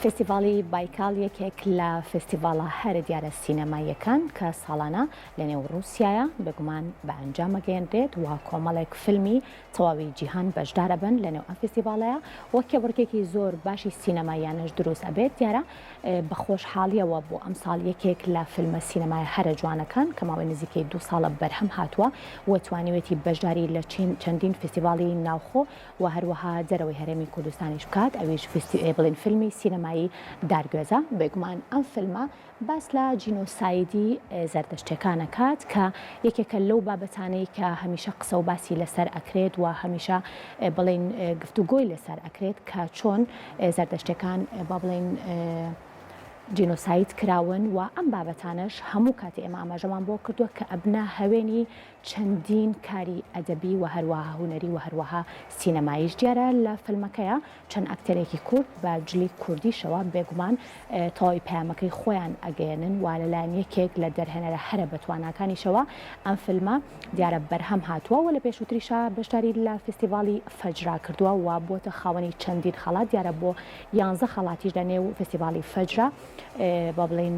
فستیڤاڵی بایکال یەکێک لە فستیڤاڵە هەرە دیارە سینەماییەکان کە ساڵانە لە نێو ڕووسیایە بێگومان بە ئەنجامەگەیەنرێت و کۆمەڵێک فیلمی تەواوی جیهان بەشدارە بن لە نێو ئەم فستیڤاڵەیە وەک بڕکێکی زۆر باشی سینەماییانش دروست ئەبێت دیارە بە خۆشحاڵیەوە بۆ ئەم ساڵ یەکێک لە فیلمە سینەمای هەرە جوانەکان کە ماوەی نزیکەی 2 ساڵە بەرهەم هاتووە و توانیوێتی بەشداری لە چەندین فستیڤاڵی ناوخۆ و هەروەها دەرەوەی هەرێمی کوردستانیش بکات ئەویش بڵین فیلمی سینەمایی دارگوێزە بێگومان ئەم فیلمە باس لە جینۆسایدی زەردەشتەکانەکات کە یەکێکە لەو بابەتانەی کە هەمیشە قسە و باسی لەسەر ئەکرێت و هەمیشە بڵین گفتوگۆی لەسەر ئەکرێت کە چۆن زەردەشتەکان با بڵین جینۆساید کراون و ئەم بابەتانش هەموو کاتی ئێمە ئاماژەمان بۆ کردووە کە ئەبنا هەوێنی چەندین کاری ئەدەبی و هەروەها هونەری و هەروەها سینەماییش دیارە لە فیلمەکەیە چەند ئەکتەرێکی کورد بە جلی کوردیشەوە بێگومان تەواوی پەیامەکەی خۆیان ئەگەیەنن و لەلایەن یەکێک لە دەرهێنەرە هەرە بەتواناکانیشەوە ئەم فیلمە دیارە بەرهەم هاتووە و لە پێشووتریشە بەشداری لە فستیڤاڵی فەجرا کردووە و بۆتە خاوەنی چەندین خەڵات دیارە بۆ 11 خەڵاتیش لە نێو فستیڤاڵی فەجرا با بڵین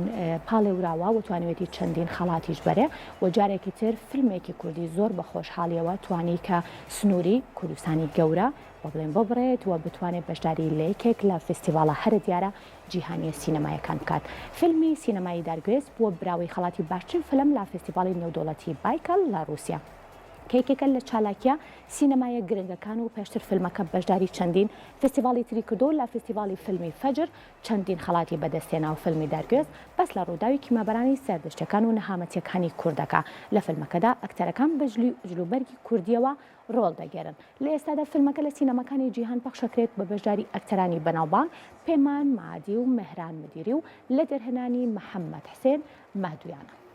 پاڵێوراوە و توانێتی چەندین خەڵاتیش بەرێ و جارێکی تر فیلمێکی کوردی زۆر بە خۆشحاڵیەوە توانی کە سنووری کوردستانی گەورە با بڵێن بۆ بڕێت و بتوانێت بەشداری لە یەکێک لە فستیڤاڵە هەرە دیارە جیهانی سینەمایەکان بکات. فیلمی سینەمایی دارگوێز بووە براوی خەڵاتی باشترین فیلم لە فستیڤاڵی نێودەوڵەتی بایکال لە رووسیا. کەیکێکە لە چالاکیە سینەمایە گرنگەکان و پێشتر فیلمەکە بەشداری چەندین فستیڤاڵی تری کردو لە فستیڤاڵی فیلمی فەجر چەندین خەڵاتی بەدەستێنا و فیلمی دارگوێز بەس لە ڕووداوی کیمەبەرانی سەردەشتەکان و نەهامەتیەکانی کوردەکە لە فیلمەکەدا ئەکتەرەکان بە جلوبەرگی کوردیەوە ڕۆڵ دەگێرن. لە ئێستادا فیلمەکە لە سینەماکانی جیهان پەخشەکرێت بە بەشداری ئەکتەرانی بەناوبانگ پێمان مادی و مەهران مدیری و لە دەرهێنانی محەممەد حسێن مەهدویانە.